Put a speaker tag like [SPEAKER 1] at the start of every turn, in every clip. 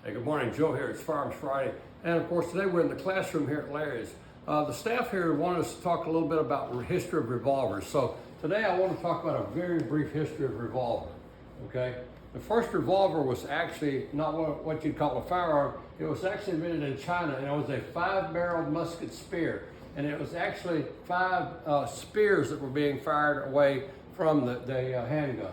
[SPEAKER 1] Hey, good morning. Joe here. It's Firearms Friday. And of course, today we're in the classroom here at Larry's. The staff here wanted us to talk a little bit about the history of revolvers. So today I want to talk about a very brief history of revolver. Okay? The first revolver was actually not what you'd call a firearm. It was actually invented in China, and it was a 5-barreled musket spear. And it was actually 5 spears that were being fired away from the handgun.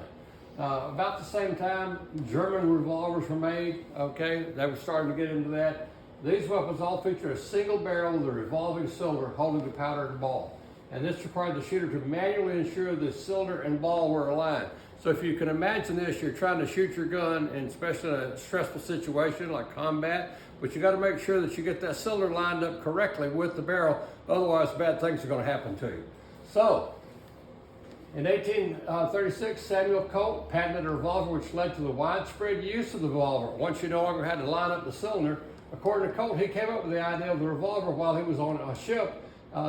[SPEAKER 1] About the same time, German revolvers were made, okay? They were starting to get into that. These weapons all feature a single barrel with a revolving cylinder holding the powder and ball. And this required the shooter to manually ensure the cylinder and ball were aligned. So if you can imagine this, you're trying to shoot your gun, and especially in a stressful situation like combat, but you got to make sure that you get that cylinder lined up correctly with the barrel, otherwise bad things are going to happen to you. So, in 1836, Samuel Colt patented a revolver which led to the widespread use of the revolver. Once you no longer had to line up the cylinder, according to Colt, he came up with the idea of the revolver while he was on a ship.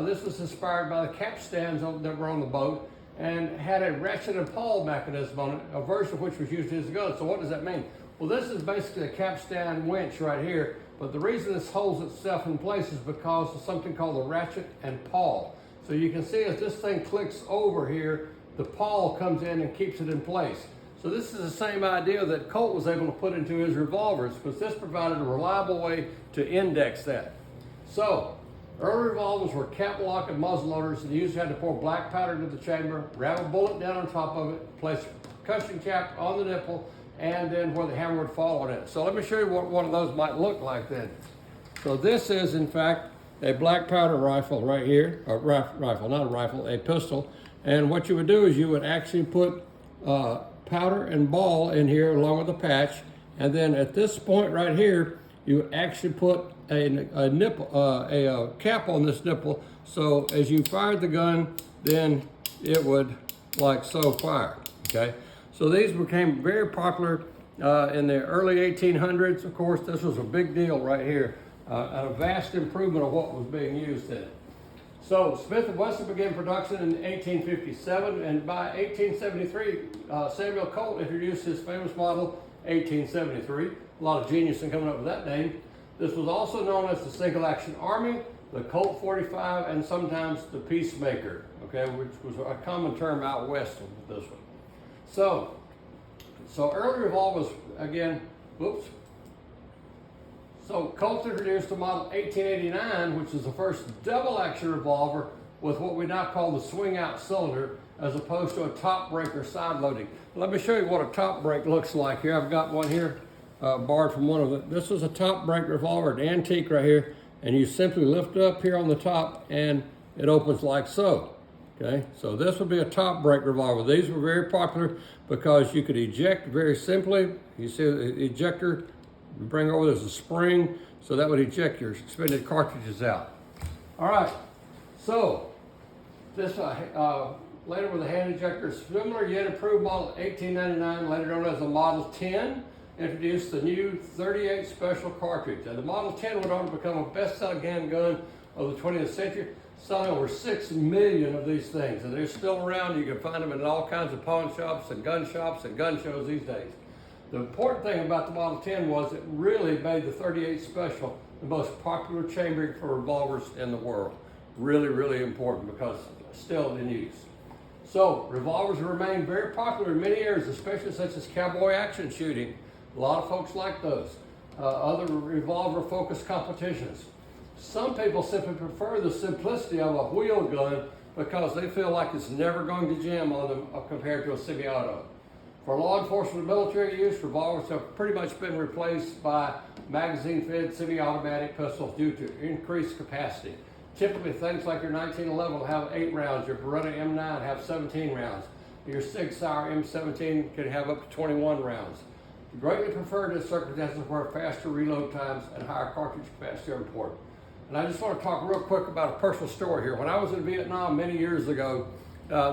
[SPEAKER 1] This was inspired by the capstans that were on the boat and had a ratchet and pawl mechanism on it, a version of which was used as a gun. So what does that mean? Well, this is basically a capstan winch right here, but the reason this holds itself in place is because of something called the ratchet and pawl. So you can see as this thing clicks over here, the pawl comes in and keeps it in place. So this is the same idea that Colt was able to put into his revolvers, because this provided a reliable way to index that. So, early revolvers were cap lock and muzzle loaders, and the user had to pour black powder into the chamber, wrap a bullet down on top of it, place a percussion cap on the nipple, and then where the hammer would fall on it. So let me show you what one of those might look like then. So this is, in fact, a black powder rifle right here, or rifle, not a rifle, a pistol. And what you would do is you would actually put powder and ball in here along with a patch, and then at this point right here, you would actually put a nipple, a cap on this nipple. So as you fired the gun, then it would, like so, fire. Okay. So these became very popular in the early 1800s. Of course, this was a big deal right here. A vast improvement of what was being used in it. So Smith & Wesson began production in 1857, and by 1873, Samuel Colt introduced his famous model 1873. A lot of genius in coming up with that name. This was also known as the Single Action Army, the Colt 45, and sometimes the Peacemaker, okay, which was a common term out west of this one. So early revolvers, again, whoops. So Colt introduced the model 1889, which is the first double-action revolver with what we now call the swing-out cylinder, as opposed to a top break or side loading. Let me show you what a top break looks like here. I've got one here, borrowed from one of them. This is a top break revolver, an antique right here, and you simply lift up here on the top, and it opens like so. Okay, so this would be a top break revolver. These were very popular because you could eject very simply. You see the ejector. You bring over, there's a spring, so that would eject your expended cartridges out. All right, so this later with a hand ejector, similar yet improved model 1899, later known as the Model 10, introduced the new 38 special cartridge. And the Model 10 went on to become a best-selling handgun of the 20th century, selling over 6 million of these things. And they're still around. You can find them in all kinds of pawn shops and gun shows these days. The important thing about the Model 10 was it really made the 38 Special the most popular chambering for revolvers in the world. Really, really important because it's still in use. So revolvers remain very popular in many areas, especially such as cowboy action shooting. A lot of folks like those. Other revolver-focused competitions. Some people simply prefer the simplicity of a wheel gun because they feel like it's never going to jam on them compared to a semi-auto. For law enforcement and military use, revolvers have pretty much been replaced by magazine-fed semi-automatic pistols due to increased capacity. Typically, things like your 1911 will have 8 rounds, your Beretta M9 have 17 rounds, your Sig Sauer M17 can have up to 21 rounds. Greatly preferred in circumstances where faster reload times and higher cartridge capacity are important. And I just want to talk real quick about a personal story here. When I was in Vietnam many years ago,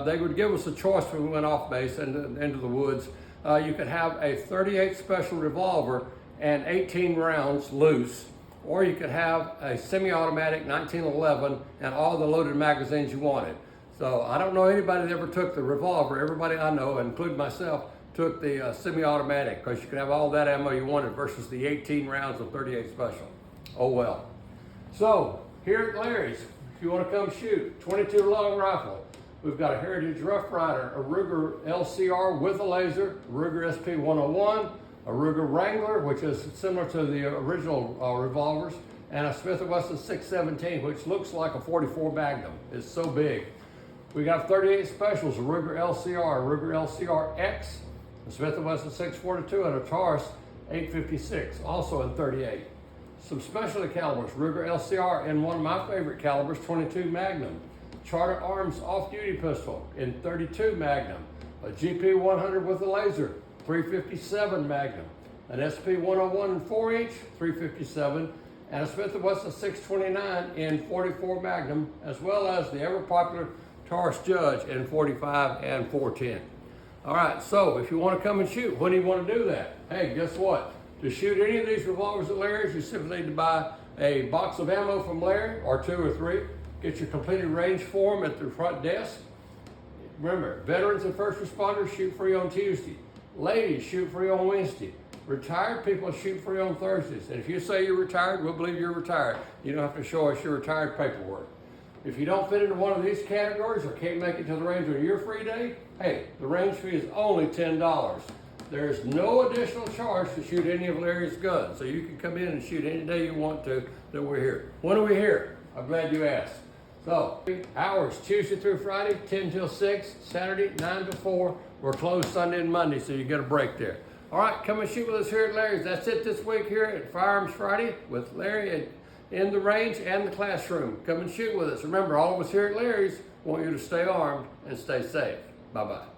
[SPEAKER 1] they would give us a choice when we went off base and into the woods. You could have a 38 Special revolver and 18 rounds loose, or you could have a semi-automatic 1911 and all the loaded magazines you wanted. So I don't know anybody that ever took the revolver. Everybody I know, including myself, took the semi-automatic because you can have all that ammo you wanted versus the 18 rounds of 38 special. Oh well. So here at Larry's, if you want to come shoot, 22 long rifle. We've got a Heritage Rough Rider, a Ruger LCR with a laser, Ruger SP 101, a Ruger Wrangler, which is similar to the original revolvers, and a Smith & Wesson 617, which looks like a 44 Magnum. It's so big. We got 38 specials, a Ruger LCR, a Ruger LCR X, a Smith & Wesson 642, and a Taurus 856, also in 38. Some specialty calibers, Ruger LCR, and one of my favorite calibers, 22 Magnum. Charter Arms off-duty pistol in 32 Magnum. A GP 100 with a laser, 357 Magnum. An SP 101 in 4-inch, 357, and a Smith & Wesson 629 in 44 Magnum, as well as the ever-popular Taurus Judge in 45 and 410. All right, so if you want to come and shoot, when do you want to do that? Hey, guess what? To shoot any of these revolvers at Larry's, you simply need to buy a box of ammo from Larry, or 2 or 3. Get your completed range form at the front desk. Remember, veterans and first responders shoot free on Tuesday. Ladies shoot free on Wednesday. Retired people shoot free on Thursdays. And if you say you're retired, we'll believe you're retired. You don't have to show us your retired paperwork. If you don't fit into one of these categories or can't make it to the range on your free day, hey, the range fee is only $10. There's no additional charge to shoot any of Larry's guns. So you can come in and shoot any day you want to that we're here. When are we here? I'm glad you asked. So, hours, Tuesday through Friday, 10 till 6, Saturday, 9 to 4. We're closed Sunday and Monday, so you get a break there. All right, come and shoot with us here at Larry's. That's it this week here at Firearms Friday with Larry in the range and the classroom. Come and shoot with us. Remember, all of us here at Larry's want you to stay armed and stay safe. Bye-bye.